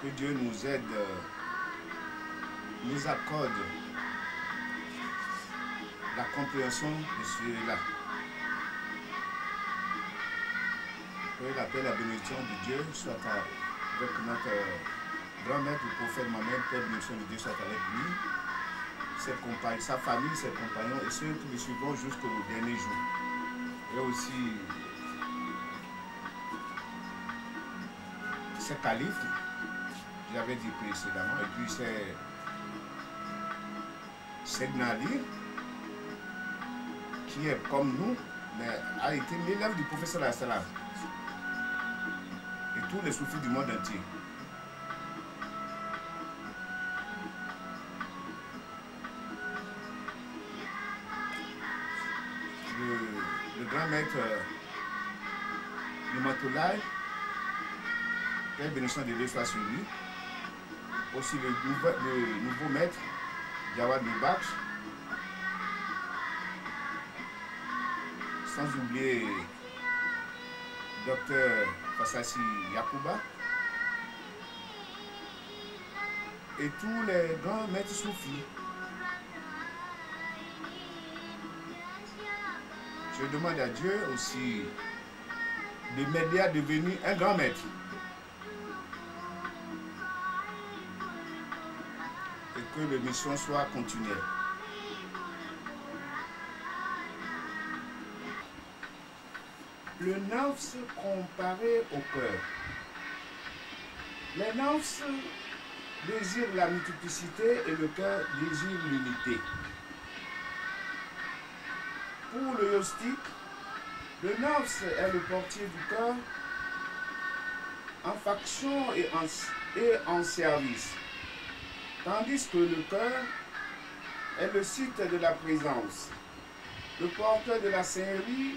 Que Dieu nous aide, nous accorde la compréhension de cela. Que la paix et la bénédiction de Dieu soit avec notre grand maître, le prophète Mohammed, que la bénédiction de Dieu soit avec lui, ses compagnons, sa famille, ses compagnons et ceux qui le suivront jusqu'au dernier jour. Et aussi ses califes, j'avais dit précédemment, et puis c'est Nali, qui est comme nous, mais a été l'élève du professeur Assalam et tous les soufis du monde entier. Le grand maître Nimatoulaye, que la bénédiction de Dieu soit sur lui. Aussi le nouveau maître Jawad Moubakh, sans oublier Dr Fassassi Yakouba et tous les grands maîtres soufis. Je demande à Dieu aussi de m'aider à devenir un grand maître. Et que la mission soit continuelle. Le nafs comparé au cœur. Les nafs désirent la multiplicité et le cœur désire l'unité. Pour le yostique, le nafs est le portier du cœur en faction et en service, tandis que le cœur est le site de la présence, le porteur de la Saint-Rie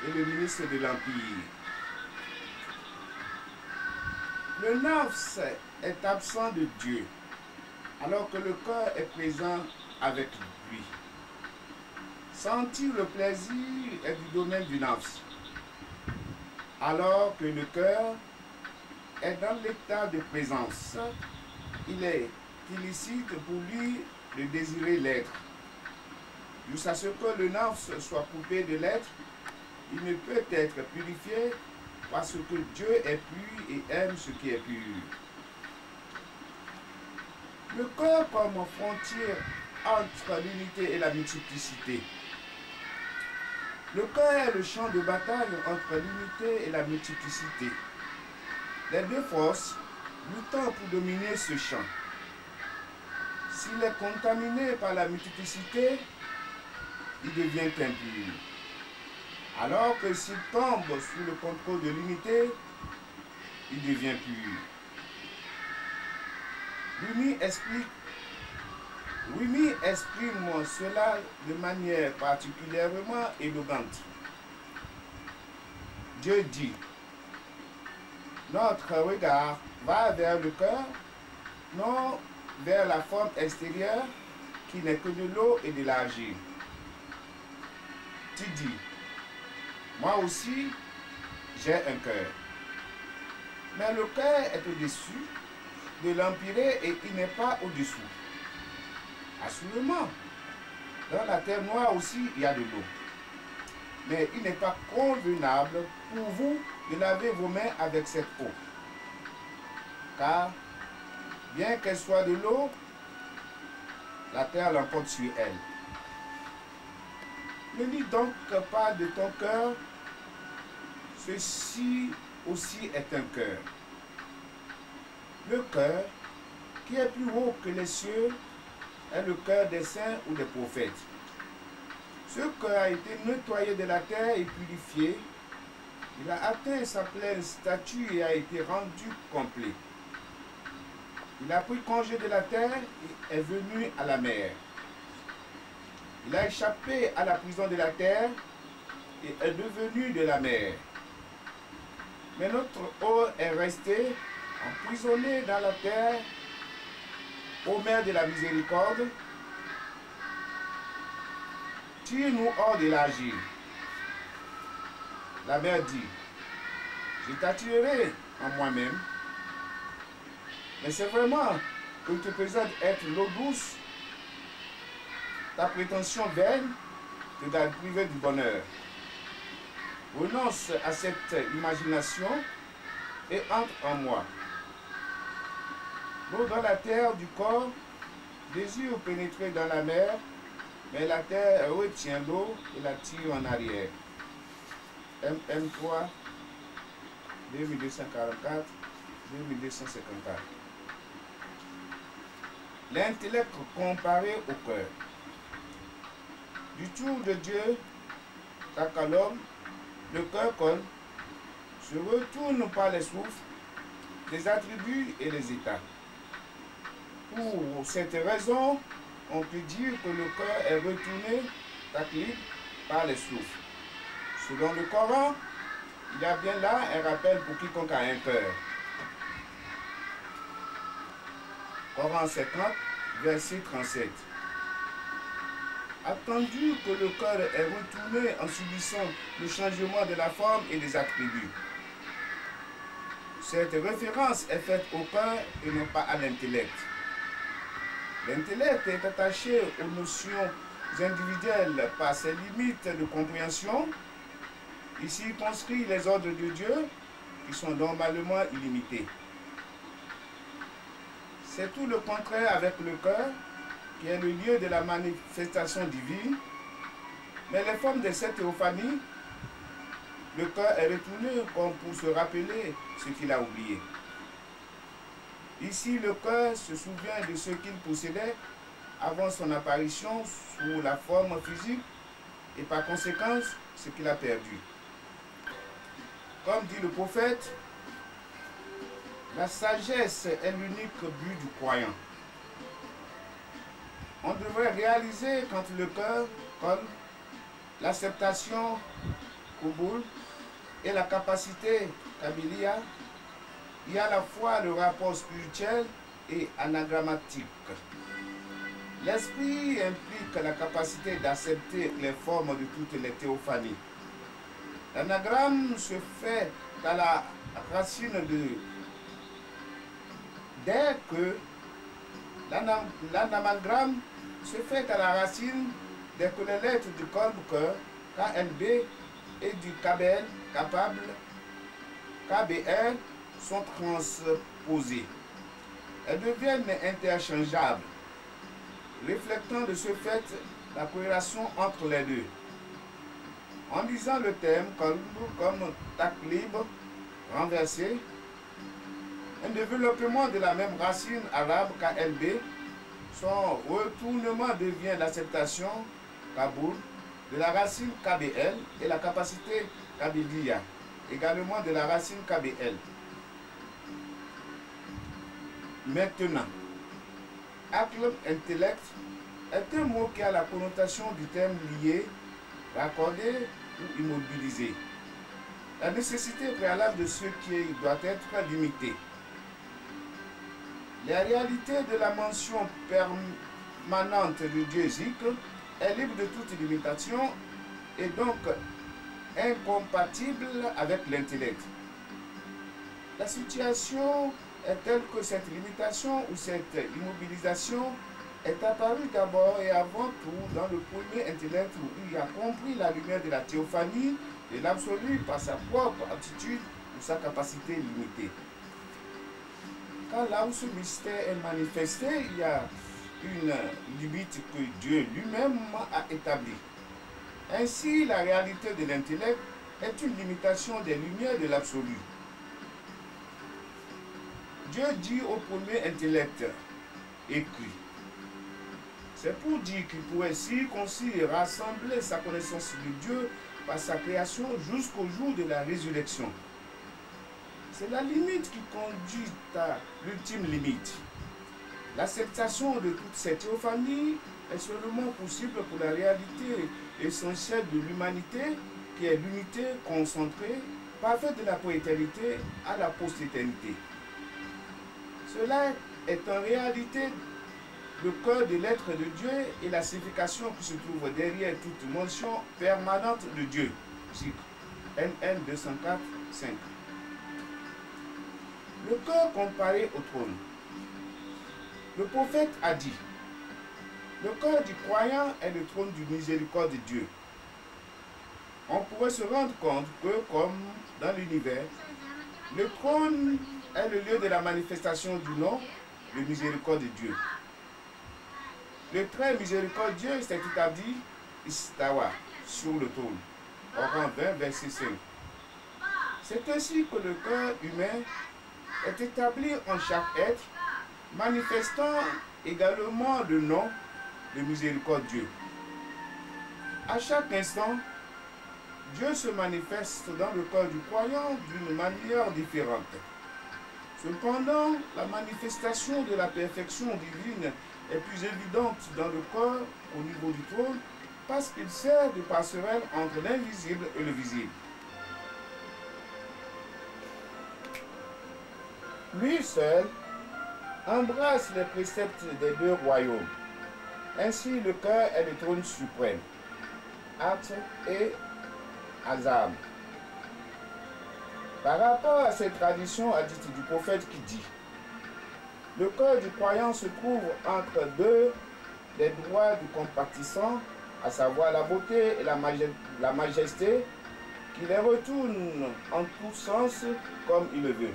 et le ministre de l'Empire. Le nafs est absent de Dieu, alors que le cœur est présent avec lui. Sentir le plaisir est du domaine du nafs, alors que le cœur est dans l'état de présence. Il est illicite pour lui de désirer l'être. Jusqu'à ce que le nafs soit coupé de l'être, il ne peut être purifié parce que Dieu est pur et aime ce qui est pur. Le cœur comme frontière entre l'unité et la multiplicité. Le cœur est le champ de bataille entre l'unité et la multiplicité. Les deux forces luttant pour dominer ce champ. S'il est contaminé par la multiplicité, il devient impur. Alors que s'il tombe sous le contrôle de l'unité, il devient pur. Rumi exprime cela de manière particulièrement élégante. Dieu dit, notre regard va vers le cœur, non vers la forme extérieure qui n'est que de l'eau et de l'argile. Tu dis, moi aussi, j'ai un cœur. Mais le cœur est au-dessus de l'empyrée et il n'est pas au-dessous. Assurément, dans la terre noire aussi, il y a de l'eau. Mais il n'est pas convenable pour vous de laver vos mains avec cette eau. Car, bien qu'elle soit de l'eau, la terre l'emporte sur elle. Ne dis donc pas de ton cœur, ceci aussi est un cœur. Le cœur, qui est plus haut que les cieux, est le cœur des saints ou des prophètes. Ce cœur a été nettoyé de la terre et purifié. Il a atteint sa pleine statue et a été rendu complet. Il a pris congé de la terre et est venu à la mer. Il a échappé à la prison de la terre et est devenu de la mer. Mais notre eau est restée emprisonnée dans la terre. Ô Mère de la miséricorde, tire-nous hors de l'argile. La mère dit, je t'attirerai en moi-même Mais c'est vraiment que te présente être l'eau douce, ta prétention vaine te garde privé du bonheur. Renonce à cette imagination et entre en moi. L'eau dans la terre du corps désire pénétrer dans la mer, mais la terre retient l'eau et la tire en arrière. MM3 2244 2254. L'intellect comparé au cœur. Du tour de Dieu, qu'à l'homme, le cœur colle, se retourne par les souffles, les attributs et les états. Pour cette raison, on peut dire que le cœur est retourné, taclide, par les souffles. Selon le Coran, il y a bien là un rappel pour quiconque a un cœur. Coran 50, verset 37. Attendu que le cœur est retourné en subissant le changement de la forme et des attributs. Cette référence est faite au cœur et non pas à l'intellect. L'intellect est attaché aux notions individuelles par ses limites de compréhension. Ici, il conscrit les ordres de Dieu qui sont normalement illimités. C'est tout le contraire avec le cœur, qui est le lieu de la manifestation divine. Mais les formes de cette théophanie, le cœur est retourné comme pour se rappeler ce qu'il a oublié. Ici, le cœur se souvient de ce qu'il possédait avant son apparition sous la forme physique et par conséquence ce qu'il a perdu. Comme dit le prophète, la sagesse est l'unique but du croyant. On devrait réaliser quand le cœur, comme l'acceptation, Kuboul, et la capacité, Kabilia, il y a à la fois le rapport spirituel et anagrammatique. L'esprit implique la capacité d'accepter les formes de toutes les théophanies. L'anagramme se fait à la racine de dès que l'anagramme se fait à la racine dès que les lettres du corps cœur, KLB, et du KBL, capable, KBL, sont transposées. Elles deviennent interchangeables, reflétant de ce fait la corrélation entre les deux. En disant le terme comme taklib, renversé, un développement de la même racine arabe KLB, son retournement devient l'acceptation, Kaboul, de la racine KBL et la capacité Kabilia, également de la racine KBL. Maintenant, akl, intellect, est un mot qui a la connotation du terme lié, raccordé ou immobilisé. La nécessité préalable de ce qui doit être limité. La réalité de la mention permanente de Dieu Zikr est libre de toute limitation et donc incompatible avec l'intellect. La situation est telle que cette limitation ou cette immobilisation est apparue d'abord et avant tout dans le premier intellect où il a compris la lumière de la théophanie et l'absolu par sa propre attitude ou sa capacité limitée. Quand là où ce mystère est manifesté, il y a une limite que Dieu lui-même a établie. Ainsi, la réalité de l'intellect est une limitation des lumières de l'absolu. Dieu dit au premier intellect, écrit. C'est pour dire qu'il pourrait circoncis et rassembler sa connaissance de Dieu par sa création jusqu'au jour de la résurrection. C'est la limite qui conduit à l'ultime limite. L'acceptation de toute cette théophanie est seulement possible pour la réalité essentielle de l'humanité, qui est l'unité concentrée, parfaite de la prééternité à la post-éternité. Cela est en réalité le cœur de l'être de Dieu et la signification qui se trouve derrière toute mention permanente de Dieu. NN 204, 5. Le cœur comparé au trône. Le prophète a dit, le cœur du croyant est le trône du miséricorde de Dieu. On pourrait se rendre compte que, comme dans l'univers, le trône est le lieu de la manifestation du nom, le miséricorde de Dieu. Le trait miséricordieux s'est établi istawa, sur le trône. Coran 20, verset 5. C'est ainsi que le cœur humain est établi en chaque être, manifestant également le nom, le miséricordieux. À chaque instant, Dieu se manifeste dans le cœur du croyant d'une manière différente. Cependant, la manifestation de la perfection divine est plus évidente dans le corps au niveau du trône parce qu'il sert de passerelle entre l'invisible et le visible. Lui seul embrasse les préceptes des deux royaumes. Ainsi, le cœur est le trône suprême. Actes et Azam. Par rapport à cette tradition hadith du prophète qui dit, le cœur du croyant se trouve entre deux des droits du compatissant, à savoir la beauté et la majesté, qui les retourne en tous sens comme il le veut.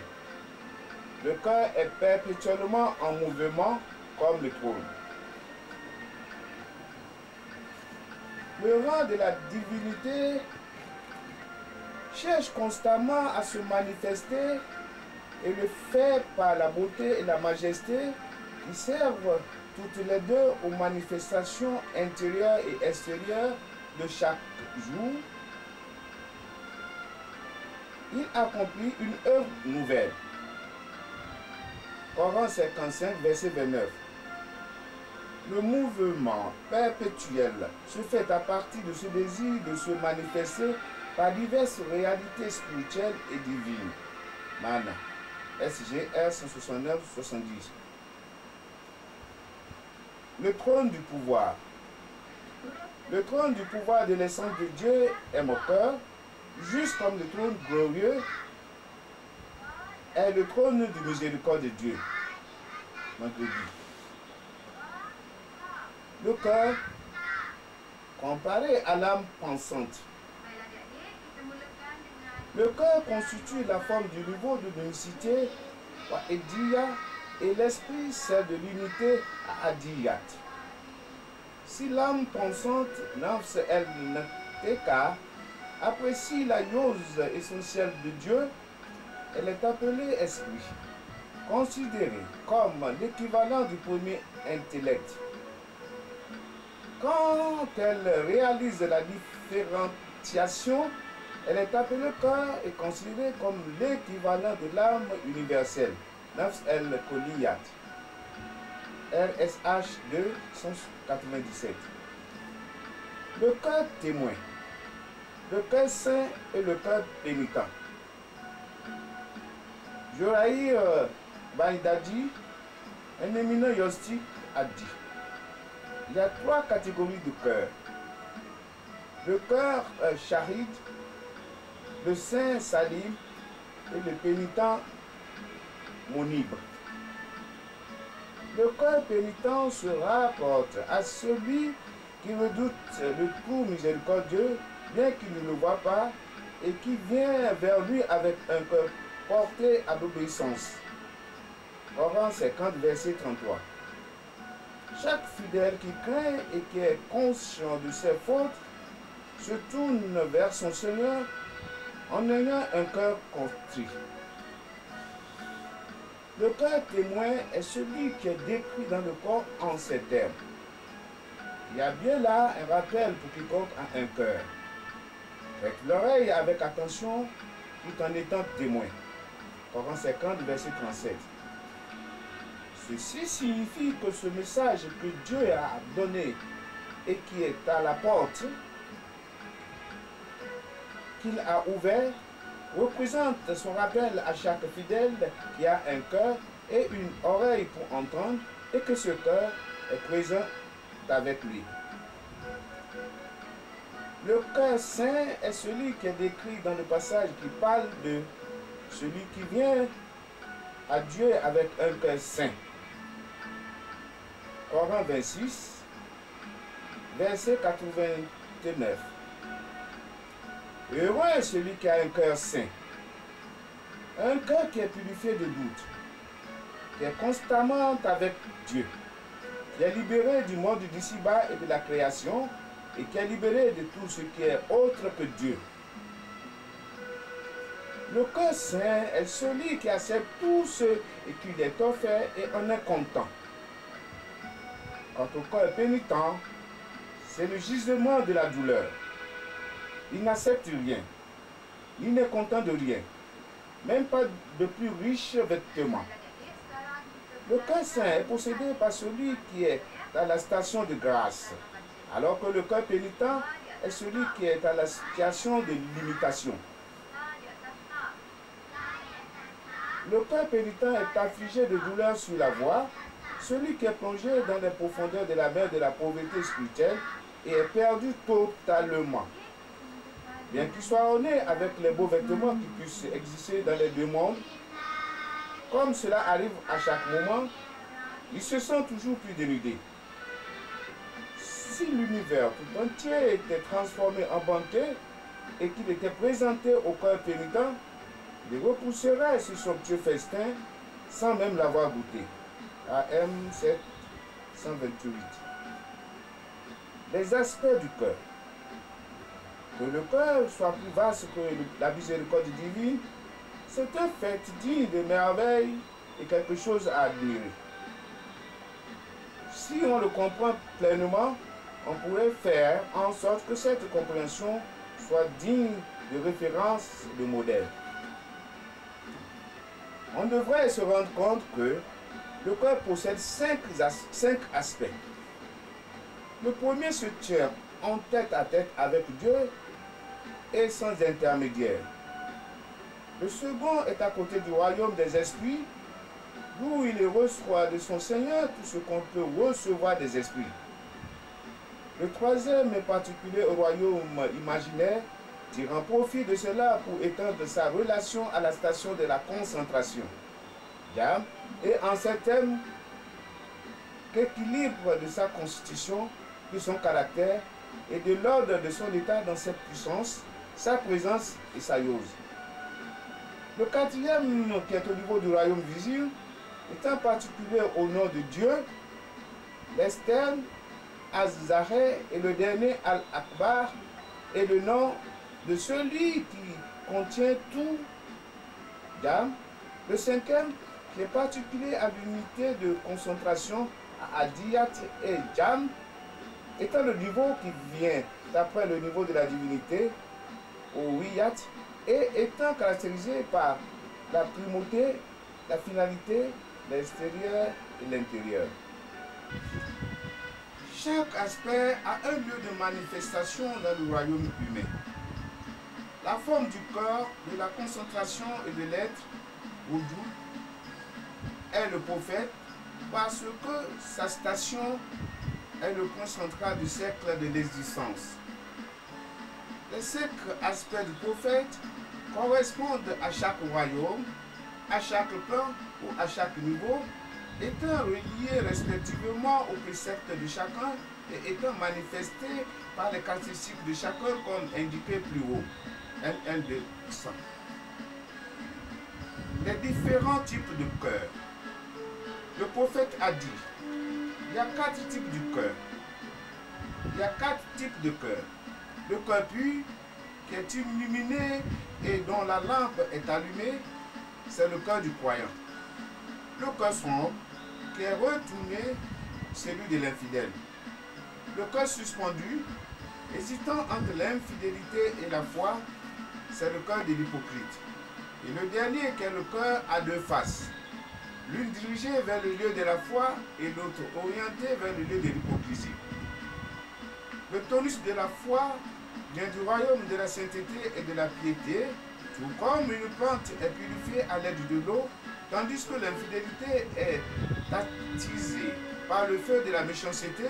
Le cœur est perpétuellement en mouvement comme le trône. Le rang de la divinité cherche constamment à se manifester et le fait par la beauté et la majesté qui servent toutes les deux aux manifestations intérieures et extérieures de chaque jour. Il accomplit une œuvre nouvelle. Coran 55, verset 29. Le mouvement perpétuel se fait à partir de ce désir de se manifester par diverses réalités spirituelles et divines. Mana, SGR 169-70. Le trône du pouvoir. Le trône du pouvoir de l'essence de Dieu est mon cœur, juste comme le trône glorieux est le trône du miséricorde de Dieu. Le cœur, comparé à l'âme pensante. Le cœur constitue la forme du niveau de l'unicité et l'esprit celle de l'unité Adiyat. Si l'âme pensante, nafs el-Nateka, apprécie la yose essentielle de Dieu, elle est appelée esprit, considérée comme l'équivalent du premier intellect. Quand elle réalise la différenciation, elle est appelée cœur et considérée comme l'équivalent de l'âme universelle, Nafs el-Koliyat, RSH 2, 197. Le cœur témoin, le cœur saint et le cœur pénitent. Joraïr Baïdadi, un éminent yostique, a dit: il y a trois catégories de cœur. Le cœur shahid, le saint salim et le pénitent monib. Le cœur pénitent se rapporte à celui qui redoute le tout miséricordieux, bien qu'il ne le voit pas, et qui vient vers lui avec un cœur porté à l'obéissance. Coran 50, verset 33. Chaque fidèle qui craint et qui est conscient de ses fautes se tourne vers son Seigneur en ayant un cœur contrit. Le cœur témoin est celui qui est décrit dans le corps en ces termes. Il y a bien là un rappel pour quiconque a un cœur. Prête l'oreille avec attention tout en étant témoin. Coran 50, verset 37. Ceci signifie que ce message que Dieu a donné et qui est à la porte, qu'il a ouvert, représente son rappel à chaque fidèle qui a un cœur et une oreille pour entendre et que ce cœur est présent avec lui. Le cœur saint est celui qui est décrit dans le passage qui parle de celui qui vient à Dieu avec un cœur saint. Coran 26, verset 89. Heureux est celui qui a un cœur saint, un cœur qui est purifié de doute, qui est constamment avec Dieu, qui est libéré du monde d'ici-bas et de la création, et qui est libéré de tout ce qui est autre que Dieu. Le cœur saint est celui qui accepte tout ce qui lui est offert et en est content. Quant au cœur pénitent, c'est le gisement de la douleur. Il n'accepte rien, il n'est content de rien, même pas de plus riches vêtements. Le cœur saint est possédé par celui qui est à la station de grâce, alors que le cœur pénitent est celui qui est à la situation de limitation. Le cœur pénitent est affligé de douleur sur la voie, celui qui est plongé dans les profondeurs de la mer de la pauvreté spirituelle et est perdu totalement. Bien qu'il soit orné avec les beaux vêtements qui puissent exister dans les deux mondes, comme cela arrive à chaque moment, il se sent toujours plus dénudé. Si l'univers tout entier était transformé en banquet et qu'il était présenté au cœur pénitent, il repousserait ce somptueux festin sans même l'avoir goûté. AM 7, 128. Les aspects du cœur. Que le cœur soit plus vaste que la miséricorde divine, c'est un fait digne de merveille et quelque chose à admirer. Si on le comprend pleinement, on pourrait faire en sorte que cette compréhension soit digne de référence et de modèle. On devrait se rendre compte que le cœur possède cinq aspects. Le premier se tient en tête à tête avec Dieu et sans intermédiaire. Le second est à côté du royaume des esprits, d'où il reçoit de son Seigneur tout ce qu'on peut recevoir des esprits. Le troisième est particulier au royaume imaginaire, tirant profit de cela pour étendre sa relation à la station de la concentration. Et en ces termes, qu'équilibre de sa constitution, de son caractère et de l'ordre de son état dans cette puissance, sa présence et sa yose. Le quatrième, qui est au niveau du royaume visible, étant particulier au nom de Dieu, l'externe, Az-Zahé, et le dernier, Al-Akbar, est le nom de celui qui contient tout. Le cinquième, qui est particulier à l'unité de concentration, à Adiyat et Jam, étant le niveau qui vient d'après le niveau de la divinité, au Wiyat, et étant caractérisé par la primauté, la finalité, l'extérieur et l'intérieur. Chaque aspect a un lieu de manifestation dans le royaume humain. La forme du corps, de la concentration et de l'être, Wudu, est le prophète parce que sa station est le point central du cercle de l'existence. Les 5 aspects du prophète correspondent à chaque royaume, à chaque plan ou à chaque niveau, étant reliés respectivement aux préceptes de chacun et étant manifestés par les caractéristiques de chacun comme indiqué plus haut. N1, 2, 100. Les différents types de cœur. Le prophète a dit, il y a 4 types de cœur. Il y a 4 types de cœur. Le cœur pur, qui est illuminé et dont la lampe est allumée, c'est le cœur du croyant. Le cœur sombre, qui est retourné, celui de l'infidèle. Le cœur suspendu, hésitant entre l'infidélité et la foi, c'est le cœur de l'hypocrite. Et le dernier, qui est le cœur à 2 faces, l'une dirigée vers le lieu de la foi et l'autre orientée vers le lieu de l'hypocrisie. Le tonus de la foi vient du royaume de la sainteté et de la piété, tout comme une plante est purifiée à l'aide de l'eau, tandis que l'infidélité est attisée par le feu de la méchanceté,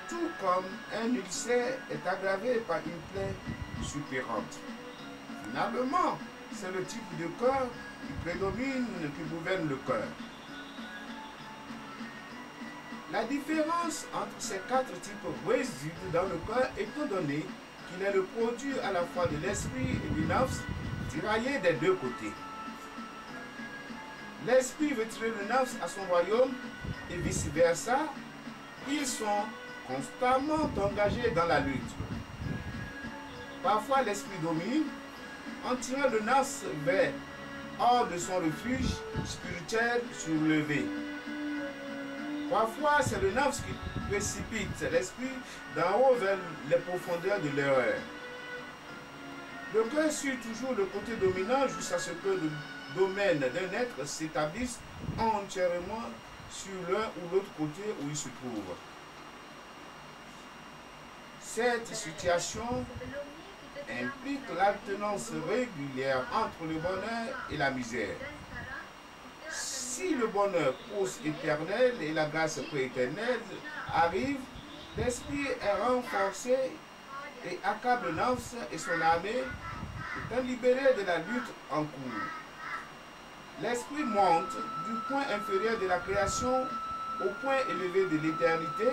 tout comme un ulcère est aggravé par une plaie suppérante. Finalement, c'est le type de cœur qui prédomine, qui gouverne le cœur. La différence entre ces quatre types réside dans le cœur étant donné qu'il est le produit à la fois de l'esprit et du nafs tiraillé des deux côtés. L'esprit veut tirer le nafs à son royaume et vice-versa. Ils sont constamment engagés dans la lutte. Parfois l'esprit domine en tirant le nafs vers hors de son refuge spirituel surlevé. Parfois, c'est le nafs qui précipite l'esprit d'en haut vers les profondeurs de l'erreur. Le cœur suit toujours le côté dominant jusqu'à ce que le domaine d'un être s'établisse entièrement sur l'un ou l'autre côté où il se trouve. Cette situation implique l'alternance régulière entre le bonheur et la misère. Si le bonheur post-éternel et la grâce prééternelle arrivent, l'esprit est renforcé et accable le nafs et son armée étant libéré de la lutte en cours. L'esprit monte du point inférieur de la création au point élevé de l'éternité,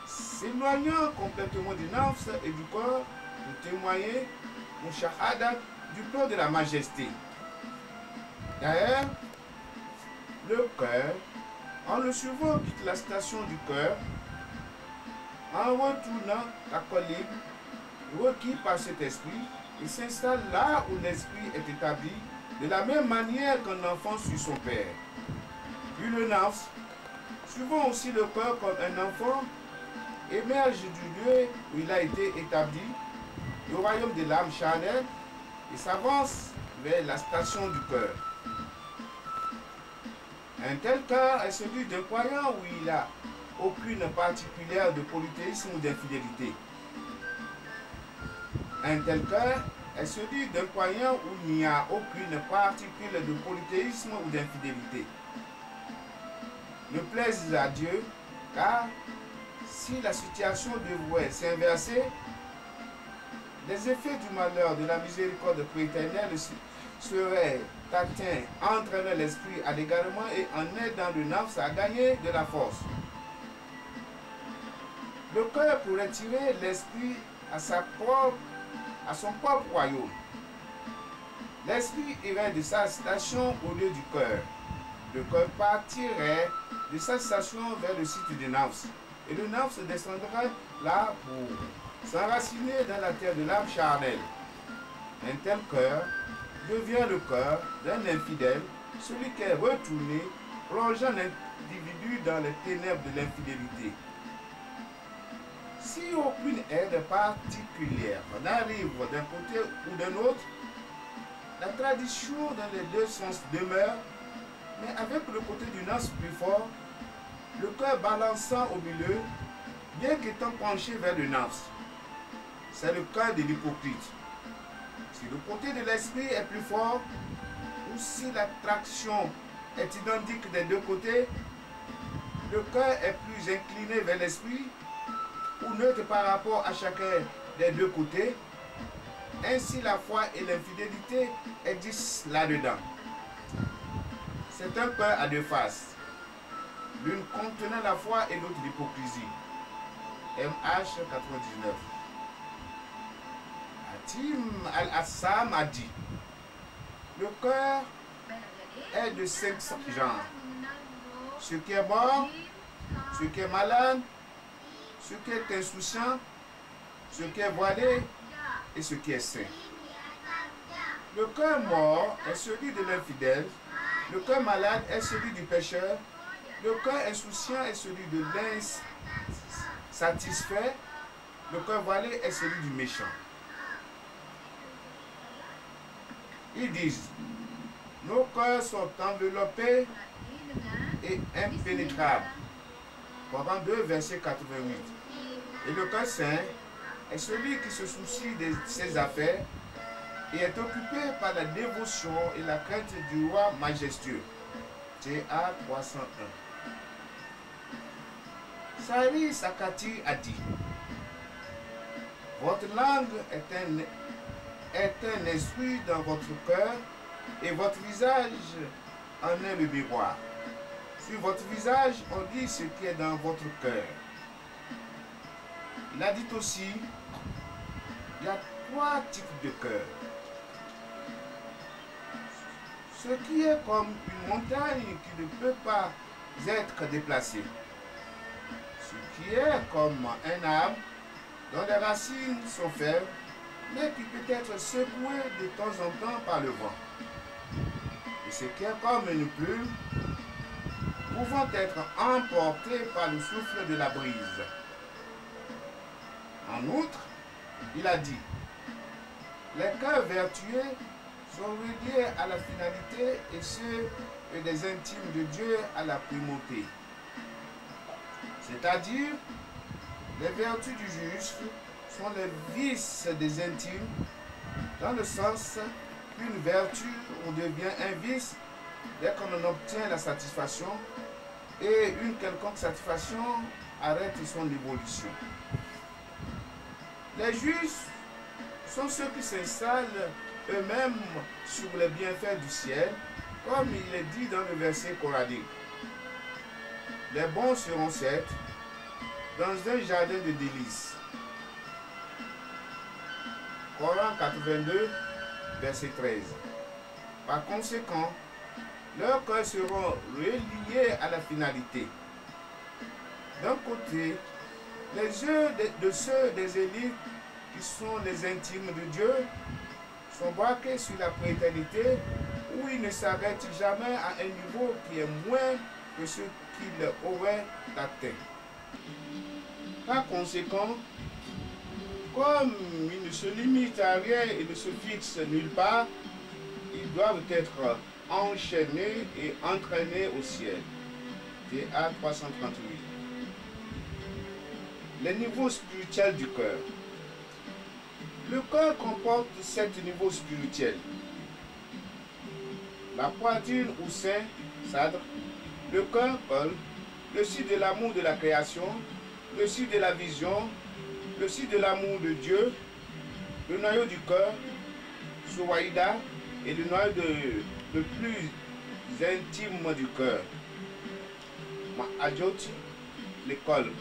s'éloignant complètement du nafs et du corps pour témoigner Mushahada du plan de la majesté. D'ailleurs, le cœur, en le suivant, quitte la station du cœur, en retournant la colline requis par cet esprit, il s'installe là où l'esprit est établi, de la même manière qu'un enfant suit son père. Puis le nafs, suivant aussi le cœur comme un enfant, émerge du lieu où il a été établi, le royaume de l'âme charnelle, et s'avance vers la station du cœur. Un tel cœur est celui d'un croyant où il n'a aucune particulière de polythéisme ou d'infidélité. Un tel cœur est celui d'un croyant où il n'y a aucune particule de polythéisme ou d'infidélité. Ne plaise à Dieu, car si la situation devrait s'inverser, les effets du malheur de la miséricorde prééternelle seraient atteints, entraînant l'esprit à l'égarement et en aidant le nafs à gagner de la force. Le cœur pourrait tirer l'esprit à son propre royaume. L'esprit irait de sa station au lieu du cœur. Le cœur partirait de sa station vers le site du nafs. Et le nafs descendrait là pour s'enraciner dans la terre de l'âme charnelle. Un tel cœur devient le cœur d'un infidèle, celui qui est retourné, plongeant l'individu dans les ténèbres de l'infidélité. Si aucune aide particulière n'arrive d'un côté ou d'un autre, la tradition dans les deux sens demeure, mais avec le côté du nafs plus fort, le cœur balançant au milieu, bien qu'étant penché vers le nafs. C'est le cœur de l'hypocrite. Si le côté de l'esprit est plus fort, ou si l'attraction est identique des deux côtés, le cœur est plus incliné vers l'esprit, ou neutre par rapport à chacun des deux côtés. Ainsi la foi et l'infidélité existent là-dedans. C'est un cœur à deux faces, l'une contenant la foi et l'autre l'hypocrisie. MH 99. Hatim Al-Assam a dit: le cœur est de 5 genres. Ce qui est bon, ce qui est malade, ce qui est insouciant, ce qui est voilé et ce qui est saint. Le cœur mort est celui de l'infidèle, le cœur malade est celui du pécheur, le cœur insouciant est celui de l'insatisfait, le cœur voilé est celui du méchant. Ils disent: nos cœurs sont enveloppés et impénétrables. Coran 2, verset 88. Et le cœur saint est celui qui se soucie de ses affaires et est occupé par la dévotion et la crainte du roi majestueux. TA 301. Sari Sakati a dit: votre langue est un esprit dans votre cœur et votre visage en est le miroir. Sur votre visage, on dit ce qui est dans votre cœur. Il a dit aussi, il y a 3 types de cœur. Ce qui est comme une montagne qui ne peut pas être déplacée. Ce qui est comme un arbre dont les racines sont fermes, mais qui peut être secoué de temps en temps par le vent. Et ce qui est comme une plume, pouvant être emporté par le souffle de la brise. En outre, il a dit, les cœurs vertueux sont reliés à la finalité et ceux des intimes de Dieu à la primauté. C'est-à-dire, les vertus du juste sont les vices des intimes, dans le sens qu'une vertu, on devient un vice dès qu'on en obtient la satisfaction, et une quelconque satisfaction arrête son évolution. Les justes sont ceux qui s'installent eux-mêmes sur les bienfaits du ciel, comme il est dit dans le verset coranique. Les bons seront 7 dans un jardin de délices. Coran 82, verset 13. Par conséquent, leurs cœurs seront reliés à la finalité. D'un côté, les yeux de ceux des élites qui sont les intimes de Dieu sont braqués sur la prééternité où ils ne s'arrêtent jamais à un niveau qui est moins que ce qu'ils auraient atteint. Par conséquent, comme ils ne se limitent à rien et ne se fixent nulle part, ils doivent être enchaînés et entraînés au ciel. TA 338. Les niveaux spirituels du cœur. Le cœur comporte 7 niveaux spirituels. La poitrine ou sein, sadr, le cœur, col, le site de l'amour de la création, le site de la vision, le site de l'amour de Dieu, le noyau du cœur, Suwaïda, et le noyau le plus intime du cœur, Ma'adjot, l'école.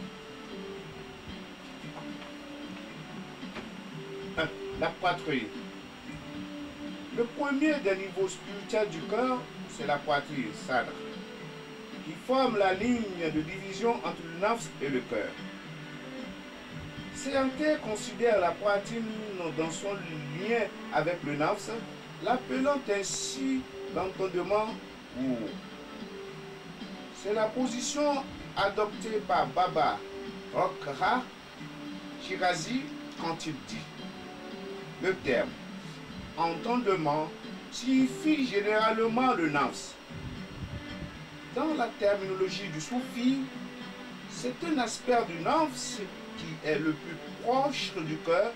La poitrine. Le premier des niveaux spirituels du cœur, c'est la poitrine, sadr, qui forme la ligne de division entre le nafs et le cœur. Certains considèrent la poitrine dans son lien avec le nafs, l'appelant ainsi l'entendement ou. C'est la position adoptée par Baba Rokha Shirazi quand il dit. Le terme entendement signifie généralement le nafs. Dans la terminologie du soufi, c'est un aspect du nafs qui est le plus proche du cœur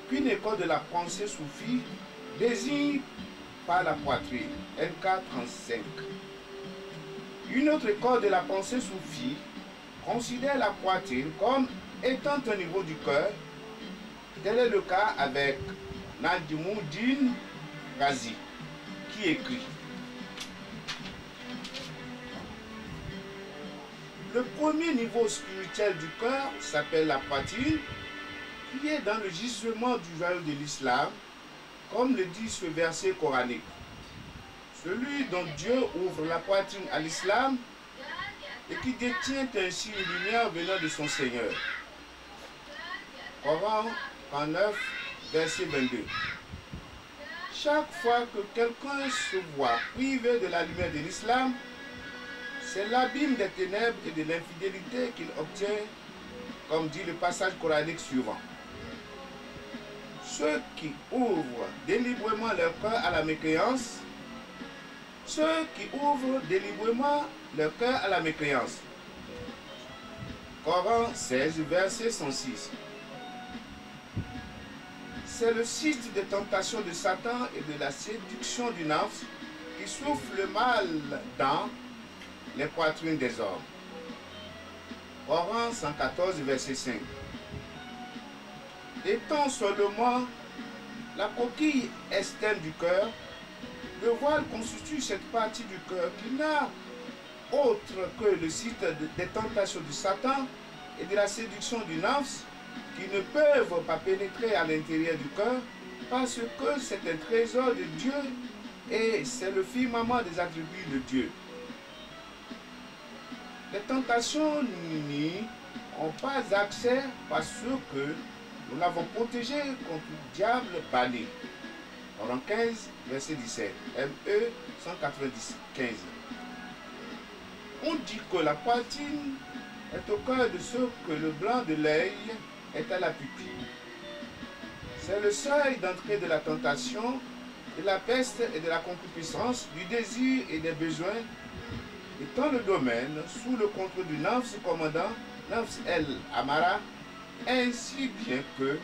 qu'une école de la pensée soufie désigne par la poitrine, NK 35. Une autre école de la pensée soufie considère la poitrine comme étant un niveau du cœur. Tel est le cas avec Najmuddin Ghazi, qui écrit: le premier niveau spirituel du cœur s'appelle la poitrine, qui est dans le gisement du joyau de l'islam, comme le dit ce verset coranique. Celui dont Dieu ouvre la poitrine à l'islam et qui détient ainsi une lumière venant de son Seigneur. Coran 39, verset 22. Chaque fois que quelqu'un se voit privé de la lumière de l'islam, c'est l'abîme des ténèbres et de l'infidélité qu'il obtient, comme dit le passage coranique suivant. Ceux qui ouvrent délibérément leur cœur à la mécréance, ceux qui ouvrent délibérément leur cœur à la mécréance. Coran 16, verset 106. C'est le site des tentations de Satan et de la séduction du nafs qui souffle le mal dans les poitrines des hommes. Coran 114, verset 5. Étant seulement la coquille externe du cœur, le voile constitue cette partie du cœur qui n'a autre que le site des tentations du Satan et de la séduction du nafs qui ne peuvent pas pénétrer à l'intérieur du cœur parce que c'est un trésor de Dieu et c'est le firmament des attributs de Dieu. Les tentations n'y ont pas accès parce que nous l'avons protégé contre le diable banni. Coran 15, verset 17. ME 195. On dit que la poitrine est au cœur de ce que le blanc de l'œil est à la pupille. C'est le seuil d'entrée de la tentation, de la peste et de la concupiscence, du désir et des besoins, étant le domaine sous le contrôle du nafs commandant, nafs el Amara, ainsi bien que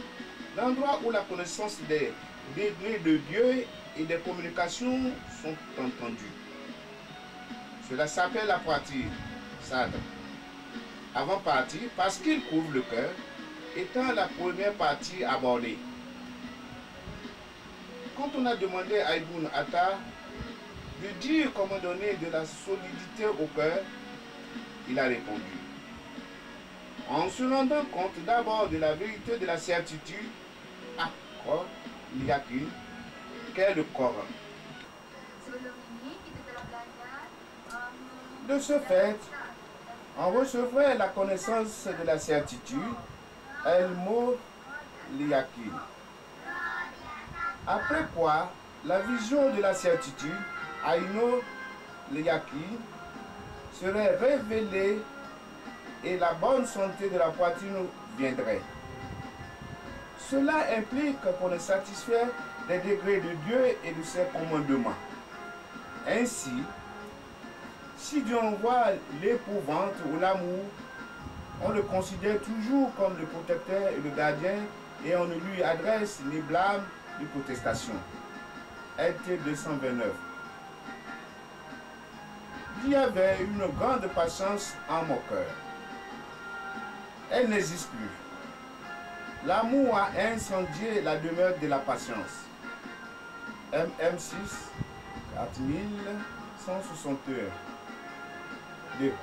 l'endroit où la connaissance des degrés de Dieu et des communications sont entendues. Cela s'appelle la poitrine, Sad. Avant-partie, parce qu'il couvre le cœur, étant la première partie abordée. Quand on a demandé à Ibn Atta de dire comment donner de la solidité au cœur, il a répondu: en se rendant compte d'abord de la vérité de la certitude, qu'est le Coran. De ce fait, on recevrait la connaissance de la certitude, el-mo liyakin. Après quoi, la vision de la certitude, aino liyakin, serait révélée et la bonne santé de la poitrine viendrait. Cela implique qu'on est satisfait des degrés de Dieu et de ses commandements. Ainsi, si Dieu envoie l'épouvante ou l'amour, on le considère toujours comme le protecteur et le gardien et on ne lui adresse ni blâme ni protestation. LT 229. Il y avait une grande patience en mon cœur. Elle n'existe plus. L'amour a incendié la demeure de la patience. MM6 4161. 2.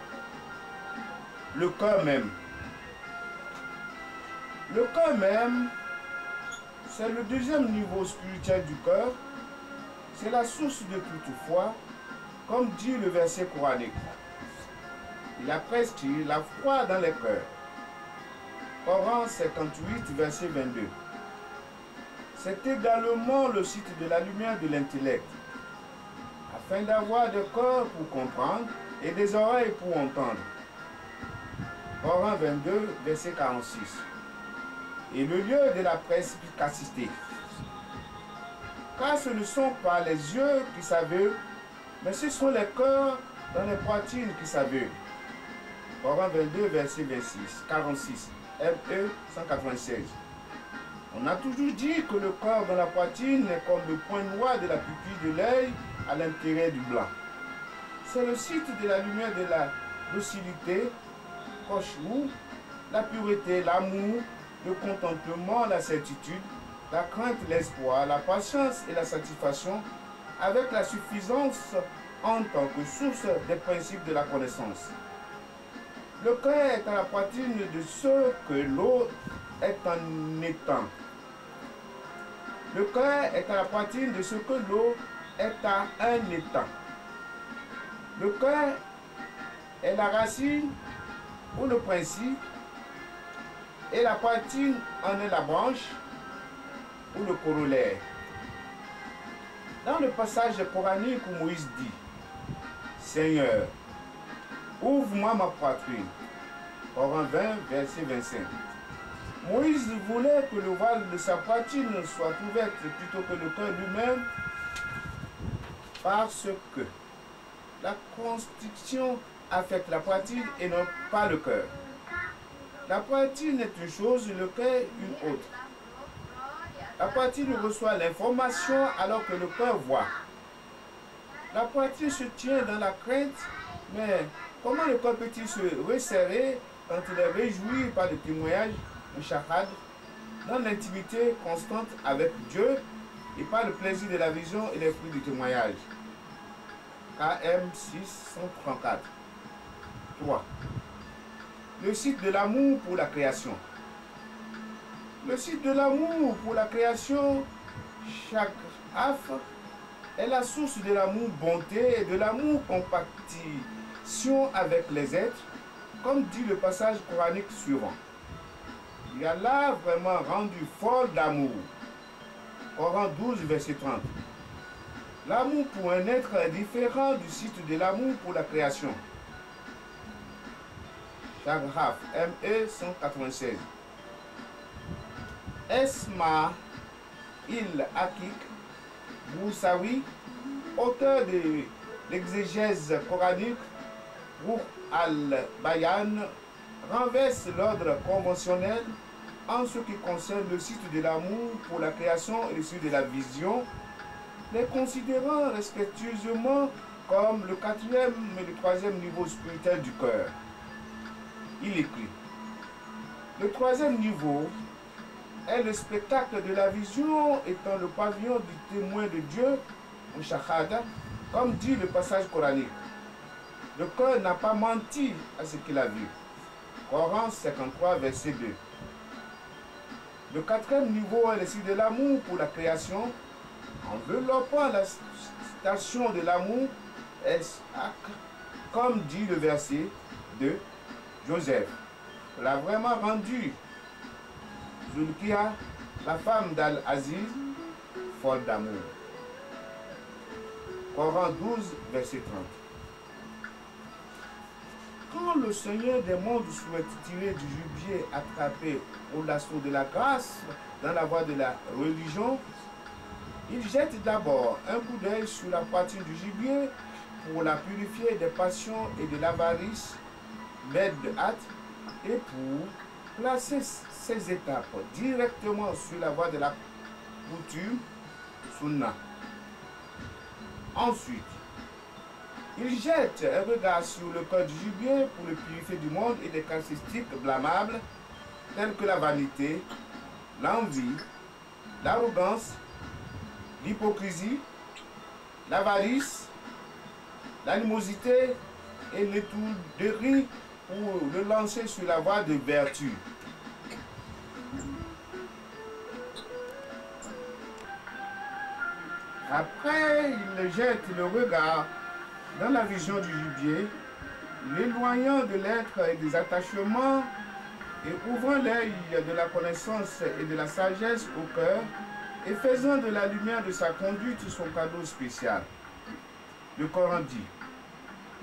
Le cœur même. Le cœur même, c'est le deuxième niveau spirituel du cœur. C'est la source de toute foi, comme dit le verset coranique. Il a prescrit la foi dans les cœurs. Coran 58, verset 22. C'est également le site de la lumière de l'intellect, afin d'avoir des cœurs pour comprendre et des oreilles pour entendre. Coran 22, verset 46. Et le lieu de la perspicacité. Car ce ne sont pas les yeux qui s'aveuglent, mais ce sont les cœurs dans les poitrines qui s'aveuglent. Coran 22, verset 46. ME 196. On a toujours dit que le cœur dans la poitrine est comme le point noir de la pupille de l'œil à l'intérieur du blanc. C'est le site de la lumière de la docilité, koshou, la pureté, l'amour, le contentement, la certitude, la crainte, l'espoir, la patience et la satisfaction, avec la suffisance en tant que source des principes de la connaissance. Le cœur est à la poitrine de ce que l'eau est en étang. Le cœur est à la poitrine de ce que l'eau est à un étang. Le cœur est la racine ou le principe, et la poitrine en est la branche ou le corollaire. Dans le passage coranique où Moïse dit: Seigneur, ouvre-moi ma poitrine. Coran 20, verset 25. Moïse voulait que le voile de sa poitrine soit ouverte plutôt que le cœur lui-même, parce que la constriction affecte la poitrine et non pas le cœur. La poitrine est une chose, le cœur une autre. La poitrine reçoit l'information alors que le cœur voit. La poitrine se tient dans la crainte, mais comment le cœur peut-il se resserrer quand il est réjoui par le témoignage, le shahad, dans l'intimité constante avec Dieu et par le plaisir de la vision et les fruits du témoignage. KM 634. 3. Le site de l'amour pour la création. Le site de l'amour pour la création, chaque Haf, est la source de l'amour bonté et de l'amour compatition avec les êtres, comme dit le passage coranique suivant. Il a là vraiment rendu folle d'amour. Coran 12, verset 30. L'amour pour un être est différent du site de l'amour pour la création. Chagraf, ME 196. Esma Il Akik Boussaoui, auteur de l'exégèse coranique, Ruh al-Bayan, renverse l'ordre conventionnel en ce qui concerne le site de l'amour pour la création et le site de la vision, les considérant respectueusement comme le 4e et le 3e niveau spirituel du cœur. Il écrit: le 3e niveau est le spectacle de la vision étant le pavillon du témoin de Dieu, ou shahada, comme dit le passage coranique. Le cœur n'a pas menti à ce qu'il a vu. Coran 53, verset 2. Le 4e niveau est le site de l'amour pour la création, enveloppant la station de l'amour, comme dit le verset de Joseph. L'a vraiment rendu Zulkia, la femme d'Al-Aziz, folle d'amour. Coran 12, verset 30. Quand le Seigneur des mondes souhaite tirer du gibier attrapé au lasso de la grâce dans la voie de la religion, il jette d'abord un coup d'œil sur la poitrine du gibier pour la purifier des passions et de l'avarice, l'aide de hâte, et pour placer ces étapes directement sur la voie de la coutume, sunna. Ensuite, il jette un regard sur le corps du gibier pour le purifier du monde et des caractéristiques blâmables telles que la vanité, l'envie, l'arrogance, l'hypocrisie, l'avarice, l'animosité et l'étourderie pour le lancer sur la voie de vertu. Après, il jette le regard dans la vision du gibier, l'éloignant de l'être et des attachements et ouvrant l'œil de la connaissance et de la sagesse au cœur et faisant de la lumière de sa conduite son cadeau spécial. Le Coran dit: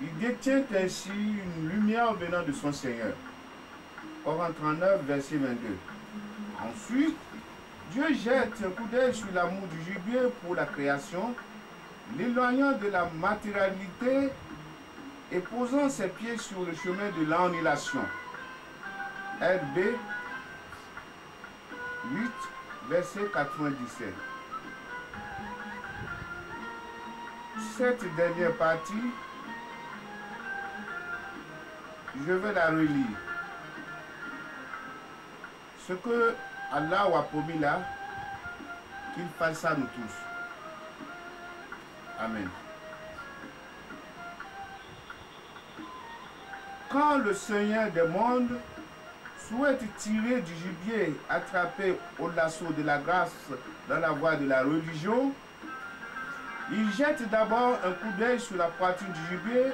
il détient ainsi une lumière venant de son Seigneur. Coran 39, verset 22. Ensuite, Dieu jette un coup d'œil sur l'amour du gibier pour la création, l'éloignant de la matérialité et posant ses pieds sur le chemin de l'annihilation. RB 8, verset 97. Cette dernière partie, je vais la relire. Ce que Allah a promis là, qu'il fasse ça nous tous. Amen. Quand le Seigneur des mondes souhaite tirer du gibier attrapé au lasso de la grâce dans la voie de la religion, il jette d'abord un coup d'œil sur la poitrine du gibier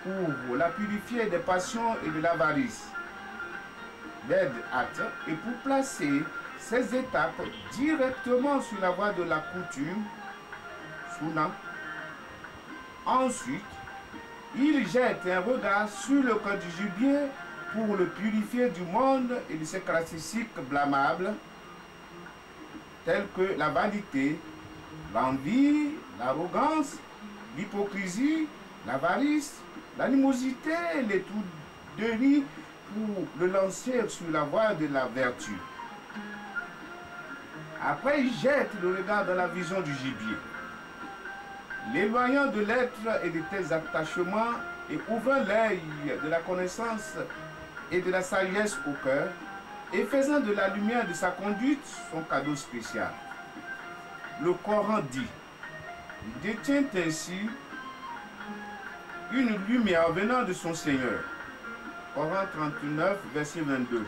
pour la purifier des passions et de l'avarice, l'aide hâte, et pour placer ces étapes directement sur la voie de la coutume, sunna. Ensuite, il jette un regard sur le corps du gibier pour le purifier du monde et de ses caractéristiques blâmables, telles que la vanité, l'envie, l'arrogance, l'hypocrisie, l'avarice, l'animosité et l'étourderie pour le lancer sur la voie de la vertu. Après, il jette le regard dans la vision du gibier, l'éloignant de l'être et de tes attachements et ouvrant l'œil de la connaissance et de la sagesse au cœur et faisant de la lumière de sa conduite son cadeau spécial. Le Coran dit: il détient ainsi une lumière venant de son Seigneur. Coran 39, verset 22.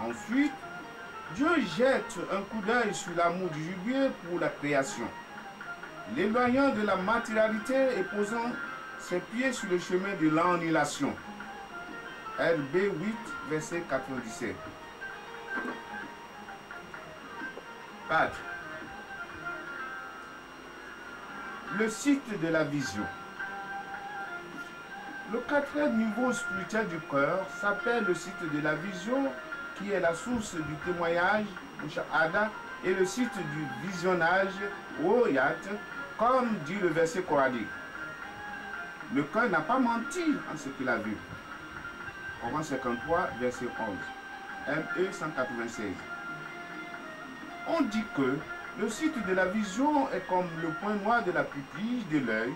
Ensuite, Dieu jette un coup d'œil sur l'amour du gibier pour la création, l'éloignant de la matérialité et posant ses pieds sur le chemin de l'annihilation. RB 8, verset 97. 4. Le site de la vision. Le quatrième niveau spirituel du cœur s'appelle le site de la vision, qui est la source du témoignage, Shahada, et le site du visionnage, Oyat, comme dit le verset coranique. Le cœur n'a pas menti en ce qu'il a vu. Coran 53, verset 11. ME 196. On dit que le site de la vision est comme le point noir de la pupille de l'œil,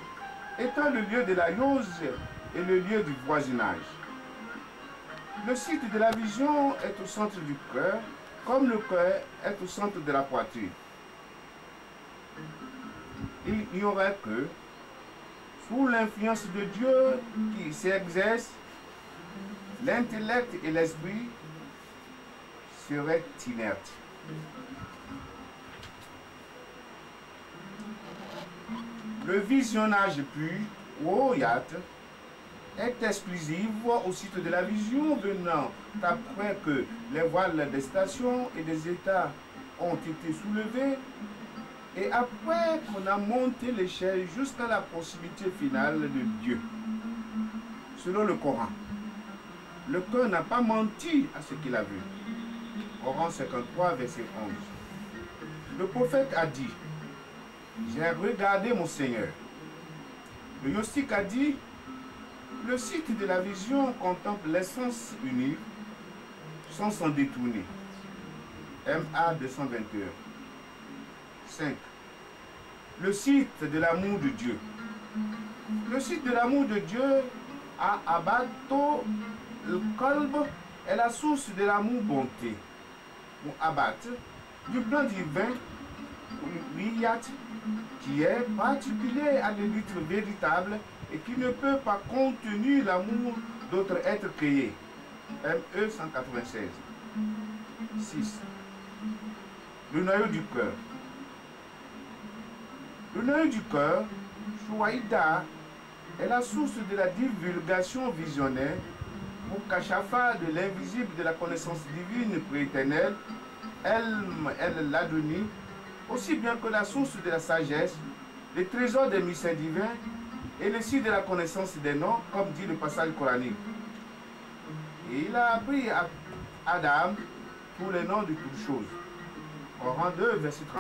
étant le lieu de la yose et le lieu du voisinage. Le site de la vision est au centre du cœur, comme le cœur est au centre de la poitrine. Il n'y aurait que, sous l'influence de Dieu qui s'exerce, l'intellect et l'esprit seraient inertes. Le visionnage pur, ou Oyat, est exclusif au site de la vision venant après que les voiles des stations et des états ont été soulevés et après qu'on a monté l'échelle jusqu'à la possibilité finale de Dieu. Selon le Coran, le cœur n'a pas menti à ce qu'il a vu. Coran 53, verset 11. Le prophète a dit: j'ai regardé mon Seigneur. Le gnostique a dit: le site de la vision contemple l'essence unique sans s'en détourner. MA 221. 5. Le site de l'amour de Dieu. Le site de l'amour de Dieu à Abato, le Kolb, est la source de l'amour bonté. Ou Abat, du plan divin, ou Riyat, qui est particulier à l'élite véritable et qui ne peut pas contenir l'amour d'autres êtres créés. ME 196. 6. Le noyau du cœur. Le noyau du cœur, Chouaïda, est la source de la divulgation visionnaire pour Kashafa de l'invisible de la connaissance divine prééternelle, El Laduni, aussi bien que la source de la sagesse, les trésors des mystères divins et le site de la connaissance des noms, comme dit le passage coranique. Et il a appris à Adam tous les noms de toutes choses. Coran 2, verset 30.